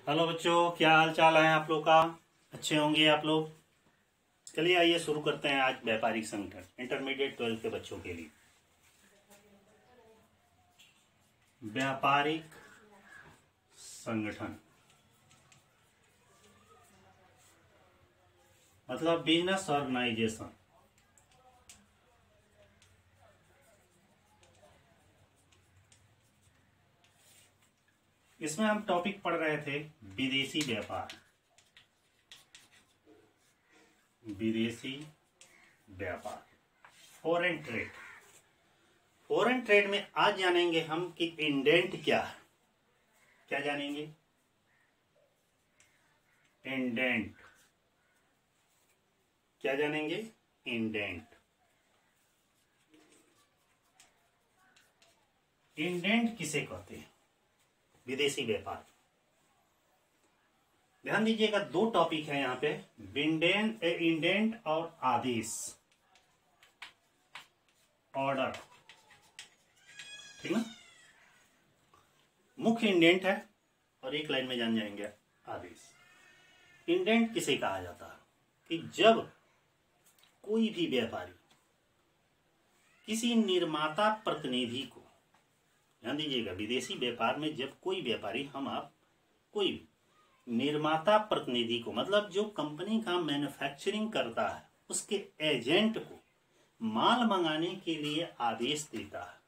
Hello बच्चों, क्या हाल चाल है आप लोग का। अच्छे होंगे आप लोग। चलिए आइए शुरू करते हैं आज व्यापारिक संगठन इंटरमीडिएट 12 के बच्चों के लिए। व्यापारिक संगठन मतलब बिजनेस ऑर्गेनाइजेशन। इसमें हम टॉपिक पढ़ रहे थे विदेशी व्यापार। विदेशी व्यापार, फॉरेन ट्रेड। फॉरेन ट्रेड में आज जानेंगे हम कि इंडेंट क्या है। क्या जानेंगे? इंडेंट। क्या जानेंगे? इंडेंट। इंडेंट किसे कहते हैं? विदेशी व्यापार। ध्यान दीजिएगा, दो टॉपिक है यहाँ पे, इंडेंट और आदेश, ऑर्डर। ठीक ना। मुख्य इंडेंट है और एक लाइन में जान जाएंगे आदेश। इंडेंट किसे कहा जाता है? कि जब कोई भी व्यापारी किसी निर्माता प्रतिनिधि को, ध्यान दीजिएगा, विदेशी व्यापार में जब कोई व्यापारी, हम आप कोई भी निर्माता प्रतिनिधि को, मतलब जो कंपनी का मैन्युफैक्चरिंग करता है, उसके एजेंट को माल मंगाने के लिए आदेश देता है,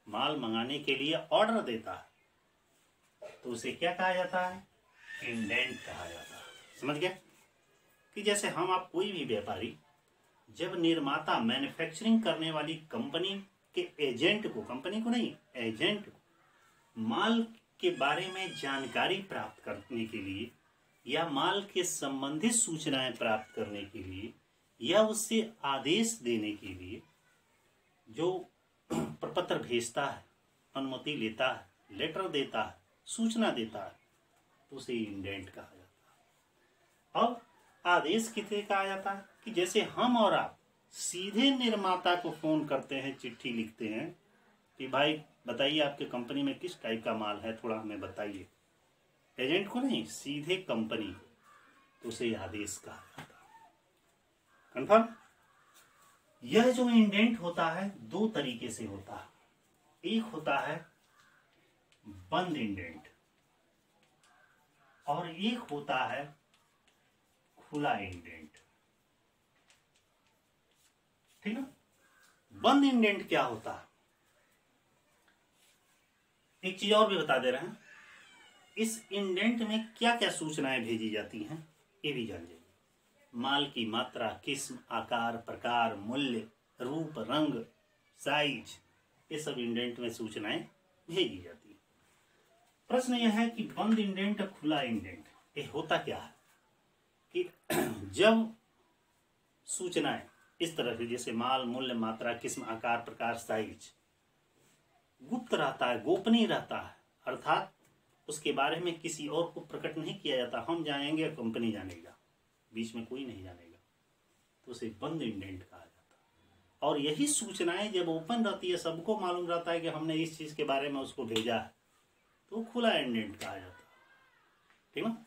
माल मंगाने के लिए ऑर्डर देता है, तो उसे क्या कहा जाता है? इंडेंट कहा जाता है। समझ गया? कि जैसे हम आप कोई भी व्यापारी जब निर्माता, मैन्युफैक्चरिंग करने वाली कंपनी के एजेंट को, कंपनी को नहीं, एजेंट को माल के बारे में जानकारी प्राप्त करने के लिए या माल के संबंधित सूचनाएं प्राप्त करने के लिए या उससे आदेश देने के लिए जो प्रपत्र भेजता है, अनुमति लेता है, लेटर देता है, सूचना देता है, तो उसे इंडेंट कहा जाता है। अब आदेश किसे कहा जाता है? कि जैसे हम और आप सीधे निर्माता को फोन करते हैं, चिट्ठी लिखते हैं कि भाई बताइए आपके कंपनी में किस टाइप का माल है, थोड़ा हमें बताइए। एजेंट को नहीं, सीधे कंपनी को, तो उसे आदेश कहा जाता है। कन्फर्म? यह जो इंडेंट होता है दो तरीके से होता है। एक होता है बंद इंडेंट और एक होता है खुला इंडेंट। ठीक है। बंद इंडेंट क्या होता है? एक चीज और भी बता दे रहे हैं, इस इंडेंट में क्या क्या सूचनाएं भेजी जाती हैं ये भी जान जाइए। माल की मात्रा, किस्म, आकार, प्रकार, मूल्य, रूप, रंग, साइज, ये सब इंडेंट में सूचनाएं भेजी जाती हैं। प्रश्न यह है कि बंद इंडेंट और खुला इंडेंट ये होता क्या है? कि जब सूचनाएं इस तरह से, जैसे माल, मूल्य, मात्रा, किस्म, आकार, प्रकार, साइज, गुप्त रहता है, गोपनीय रहता है, अर्थात उसके बारे में किसी और को प्रकट नहीं किया जाता, हम जानेंगे, कंपनी जानेगा, बीच में कोई नहीं जानेगा, तो उसे बंद इंडेंट कहा जाता है। और यही सूचनाएं जब ओपन रहती है, सबको मालूम रहता है कि हमने इस चीज के बारे में उसको भेजा है, तो खुला इंडेंट कहा जाता है। ठीक है।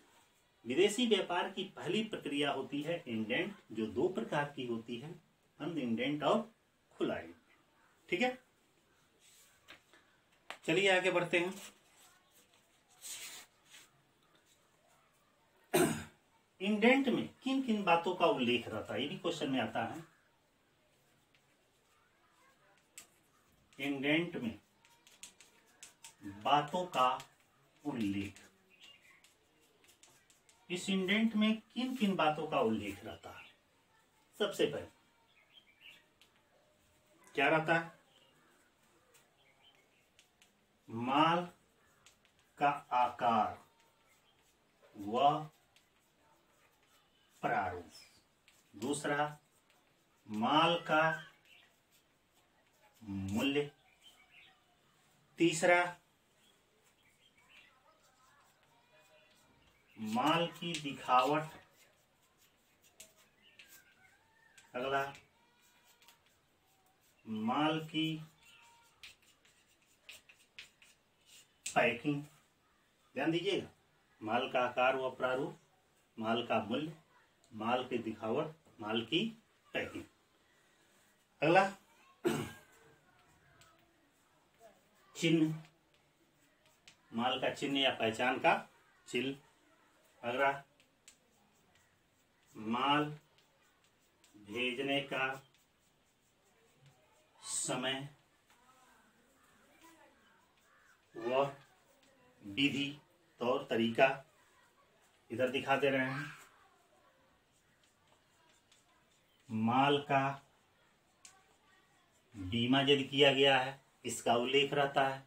विदेशी व्यापार की पहली प्रक्रिया होती है इंडेंट, जो दो प्रकार की होती है, बंद इंडेंट और खुला इंडेंट। ठीक है। चलिए आगे बढ़ते हैं। इंडेंट में किन किन बातों का उल्लेख रहता है, ये भी क्वेश्चन में आता है। इंडेंट में बातों का उल्लेख, इस इंडेंट में किन किन बातों का उल्लेख रहता है? सबसे पहले क्या रहता है? माल का आकार व प्रारूप। दूसरा, माल का मूल्य। तीसरा, माल की दिखावट। अगला, माल की पैकिंग। ध्यान दीजिएगा, माल का आकार व प्रारूप, माल का मूल्य, माल की दिखावट, माल की पैकिंग। अगला चिन्ह, माल का चिन्ह या पहचान का चिन्ह। अगला माल भेजने का समय व विधि, तौर तरीका इधर दिखा दे रहे हैं। माल का बीमा यदि किया गया है इसका उल्लेख रहता है,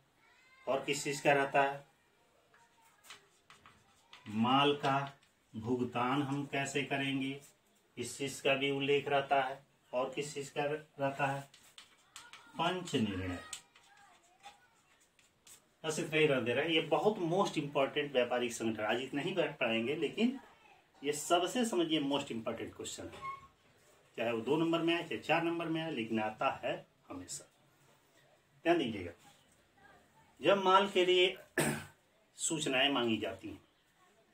और किस चीज का रहता है। माल का भुगतान हम कैसे करेंगे इस चीज का भी उल्लेख रहता है, और किस चीज का रहता है, पंच निर्णय। बस इतना ही रह दे रहा है। ये बहुत मोस्ट इंपॉर्टेंट व्यापारिक संगठन, आज इतना ही पढ़ाएंगे, लेकिन ये सबसे समझिए मोस्ट इंपॉर्टेंट क्वेश्चन है, चाहे वो 2 नंबर में आए चाहे 4 नंबर में आए, लेकिन आता है हमेशा। ध्यान दीजिएगा, जब माल के लिए सूचनाएं मांगी जाती हैं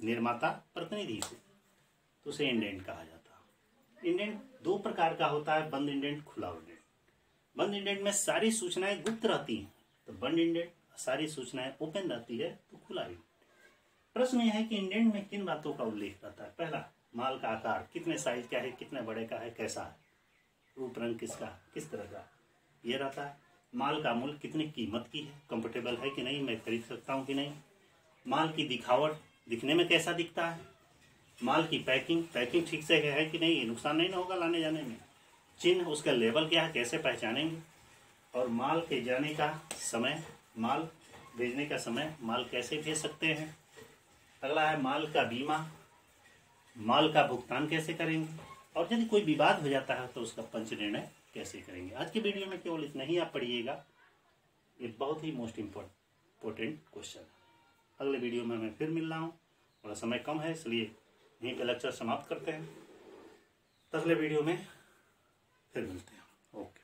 निर्माता प्रतिनिधि से, तो उसे इंडेंट कहा जाता है। इंडेंट 2 प्रकार का होता है, बंद इंडेंट, खुला इंडेंट। बंद इंडेंट में सारी सूचनाएं गुप्त रहती हैं तो बंद इंडेंट, सारी सूचनाएं ओपन रहती है तो खुला इंडेंट। प्रश्न यह है कि इंडेंट में किन बातों का उल्लेख रहता है। पहला, माल का आकार, कितने साइज का है, कितने बड़े का है, कैसा है, रूप रंग किसका, किस तरह का, ये रहता है। माल का मूल्य, कितनी कीमत की है, कंफर्टेबल है कि नहीं, मैं खरीद सकता हूँ कि नहीं। माल की दिखावट, दिखने में कैसा दिखता है। माल की पैकिंग, पैकिंग ठीक से है कि नहीं, नुकसान नहीं ना होगा लाने जाने में। चिन्ह, उसका लेवल क्या है, कैसे पहचानेंगे। और माल के जाने का समय, माल भेजने का समय, माल कैसे भेज सकते हैं। अगला है माल का बीमा, माल का भुगतान कैसे करेंगे, और यदि कोई विवाद हो जाता है तो उसका पंच निर्णय कैसे करेंगे। आज के वीडियो में केवल इतना ही आप पढ़िएगा, ये बहुत ही मोस्ट इम्पोर्टेंट क्वेश्चन है। अगले वीडियो में मैं फिर मिल रहा हूँ, थोड़ा समय कम है इसलिए यहीं पे लेक्चर समाप्त करते हैं। अगले वीडियो में फिर मिलते हैं। ओके।